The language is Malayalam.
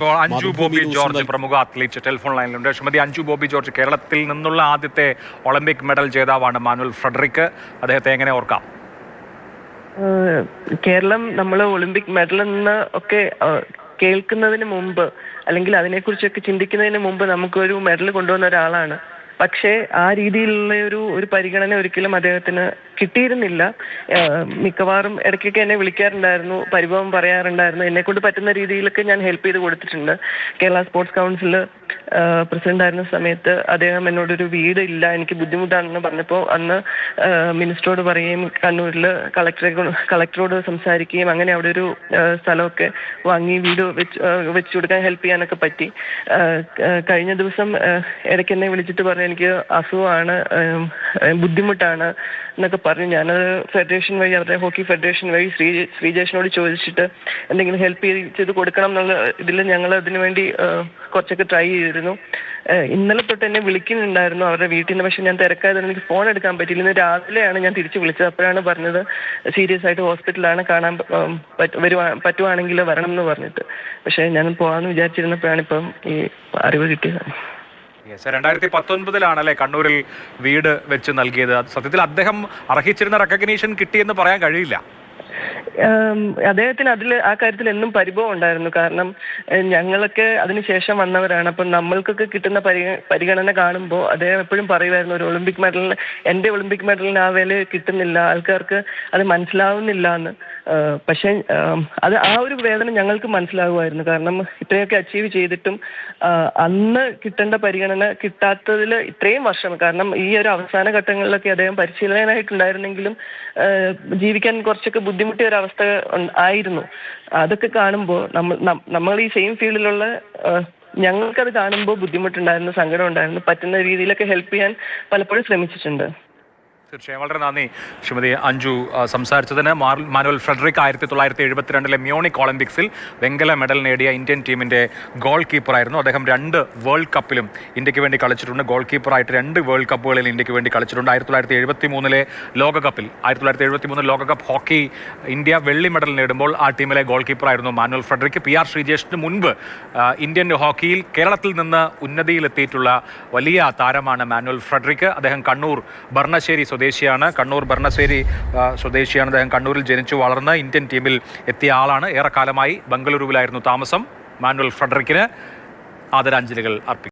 ഇപ്പോൾ അഞ്ജു ബോബി ജോർജ് പ്രമുഖ അത്ലീറ്റ് ടെലിഫോൺ ലൈനിലുണ്ട്. ശ്രീമതി അഞ്ജു ബോബി ജോർജ് കേരളത്തിൽ നിന്നുള്ള ആദ്യത്തെ ഒളിമ്പിക് മെഡൽ ജേതാവാണ് മാനുവൽ ഫ്രെഡറിക്. അദ്ദേഹത്തെ എങ്ങനെ ഓർക്കാം? കേരളം നമ്മൾ ഒളിമ്പിക് മെഡൽ എന്ന് ഒക്കെ കേൾക്കുന്നതിന് മുമ്പ് അല്ലെങ്കിൽ അതിനെക്കുറിച്ചൊക്കെ ചിന്തിക്കുന്നതിന് മുമ്പ് നമുക്കൊരു മെഡൽ കൊണ്ടുവന്ന ഒരാളാണ്. പക്ഷേ ആ രീതിയിലുള്ള ഒരു പരിഗണന ഒരിക്കലും അദ്ദേഹത്തിന് കിട്ടിയിരുന്നില്ല. മിക്കവാറും ഇടയ്ക്കൊക്കെ എന്നെ വിളിക്കാറുണ്ടായിരുന്നു, പരിഭവം പറയാറുണ്ടായിരുന്നു. എന്നെ കൊണ്ട് പറ്റുന്ന രീതിയിലൊക്കെ ഞാൻ ഹെൽപ്പ് ചെയ്ത് കൊടുത്തിട്ടുണ്ട്. കേരള സ്പോർട്സ് കൗൺസിൽ പ്രസിഡന്റ് ആയിരുന്ന സമയത്ത് അദ്ദേഹം എന്നോടൊരു വീട് ഇല്ല, എനിക്ക് ബുദ്ധിമുട്ടാണെന്ന് പറഞ്ഞപ്പോൾ അന്ന് മിനിസ്റ്ററോട് പറയുകയും കണ്ണൂരിൽ കളക്ടറോട് സംസാരിക്കുകയും അങ്ങനെ അവിടെ ഒരു സ്ഥലമൊക്കെ വാങ്ങി വീട് വെച്ചു കൊടുക്കാൻ ഹെൽപ്പ് ചെയ്യാനൊക്കെ പറ്റി. കഴിഞ്ഞ ദിവസം ഇടയ്ക്ക് എന്നെ വിളിച്ചിട്ട് പറഞ്ഞു എനിക്ക് അസുഖമാണ്, ബുദ്ധിമുട്ടാണ് എന്നൊക്കെ പറഞ്ഞു. ഞാനത് ഫെഡറേഷൻ വഴി, അവരുടെ ഹോക്കി ഫെഡറേഷൻ വഴി ശ്രീജേഷിനോട് ചോദിച്ചിട്ട് എന്തെങ്കിലും ഹെൽപ്പ് ചെയ്ത് കൊടുക്കണം എന്നുള്ള ഇതിൽ ഞങ്ങൾ അതിനുവേണ്ടി കുറച്ചൊക്കെ ട്രൈ ചെയ്തിരുന്നു. ഇന്നലെ തൊട്ട് എന്നെ വിളിക്കുന്നുണ്ടായിരുന്നു അവരുടെ വീട്ടിൽ നിന്ന്. പക്ഷെ ഞാൻ തിരക്കായതുകൊണ്ട് എനിക്ക് ഫോൺ എടുക്കാൻ പറ്റിയില്ല. ഇന്ന് രാവിലെയാണ് ഞാൻ തിരിച്ചു വിളിച്ചത്. അപ്പോഴാണ് പറഞ്ഞത് സീരിയസ് ആയിട്ട് ഹോസ്പിറ്റലാണ്, കാണാൻ പറ്റുവാണെങ്കിൽ വരണം എന്ന് പറഞ്ഞിട്ട്. പക്ഷെ ഞാൻ പോകാമെന്ന് വിചാരിച്ചിരുന്നപ്പോഴാണ് ഇപ്പം ഈ അറിവ് കിട്ടിയത്. 2019 അല്ലേ കണ്ണൂരിൽ വീട് വെച്ച് നൽകിയത്? സത്യത്തിൽ അദ്ദേഹം അർഹിച്ചിരുന്ന റെക്കഗ്നീഷൻ കിട്ടിയെന്ന് പറയാൻ കഴിയില്ല. അദ്ദേഹത്തിന് ആ കാര്യത്തിൽ എന്നും പരിഭവം ഉണ്ടായിരുന്നു. കാരണം ഞങ്ങളൊക്കെ അതിനുശേഷം വന്നവരാണ്. അപ്പം നമ്മൾക്കൊക്കെ കിട്ടുന്ന പരിഗണന കാണുമ്പോൾ അദ്ദേഹം എപ്പോഴും പറയുമായിരുന്നു, ഒരു ഒളിമ്പിക് മെഡലിന്, എൻ്റെ ഒളിമ്പിക് മെഡലിന് ആ വില കിട്ടുന്നില്ല, ആൾക്കാർക്ക് അത് മനസ്സിലാവുന്നില്ല എന്ന്. പക്ഷെ അത് ആ ഒരു വേദന ഞങ്ങൾക്ക് മനസ്സിലാകുമായിരുന്നു. കാരണം ഇത്രയൊക്കെ അച്ചീവ് ചെയ്തിട്ടും അന്ന് കിട്ടേണ്ട പരിഗണന കിട്ടാത്തതിൽ ഇത്രയും വർഷം, കാരണം ഈ ഒരു അവസാന ഘട്ടങ്ങളിലൊക്കെ അദ്ദേഹം പരിശീലകനായിട്ടുണ്ടായിരുന്നെങ്കിലും ജീവിക്കാൻ കുറച്ചൊക്കെ ബുദ്ധിമുട്ടിയ ഒരു അവസ്ഥ ആയിരുന്നു. അതൊക്കെ കാണുമ്പോൾ നമ്മൾ ഈ സെയിം ഫീൽഡിലുള്ള ഞങ്ങൾക്കത് കാണുമ്പോൾ ബുദ്ധിമുട്ടുണ്ടായിരുന്നു, സങ്കടം ഉണ്ടായിരുന്നു. പറ്റുന്ന രീതിയിലൊക്കെ ഹെൽപ്പ് ചെയ്യാൻ പലപ്പോഴും ശ്രമിച്ചിട്ടുണ്ട്. തീർച്ചയായും വളരെ നന്ദി ശ്രീമതി അഞ്ജു സംസാരിച്ചതിന്. മാനുവൽ ഫ്രെഡറിക് 1972 മ്യൂണിക് ഒളിമ്പിക്സിൽ വെങ്കല മെഡൽ നേടിയ ഇന്ത്യൻ ടീമിൻ്റെ ഗോൾ കീപ്പറായിരുന്നു. അദ്ദേഹം 2 വേൾഡ് കപ്പിലും ഇന്ത്യക്ക് വേണ്ടി കളിച്ചിട്ടുണ്ട്. ഗോൾ കീപ്പറായിട്ട് 2 വേൾഡ് കപ്പുകളിൽ ഇന്ത്യക്ക് വേണ്ടി കളിച്ചിട്ടുണ്ട്. 1973 ലോകകപ്പിൽ 1973 ലോകകപ്പ് ഹോക്കി ഇന്ത്യ വെള്ളി മെഡൽ നേടുമ്പോൾ ആ ടീമിലെ ഗോൾ കീപ്പറായിരുന്നു മാനുവൽ ഫ്രെഡറിക്. PR ശ്രീജേഷിന് മുൻപ് ഇന്ത്യൻ ഹോക്കിയിൽ കേരളത്തിൽ നിന്ന് ഉന്നതിയിലെത്തിയിട്ടുള്ള വലിയ താരമാണ് മാനുവൽ ഫ്രെഡറിക്. അദ്ദേഹം കണ്ണൂർ ഭരണശ്ശേരി സ്വദേശിയാണ്. അദ്ദേഹം കണ്ണൂരിൽ ജനിച്ചു വളർന്ന് ഇന്ത്യൻ ടീമിൽ എത്തിയ ആളാണ്. ഏറെക്കാലമായി ബംഗളൂരുവിലായിരുന്നു താമസം. മാനുവൽ ഫ്രെഡറിക്കിന് ആദരാഞ്ജലികൾ അർപ്പിക്കും.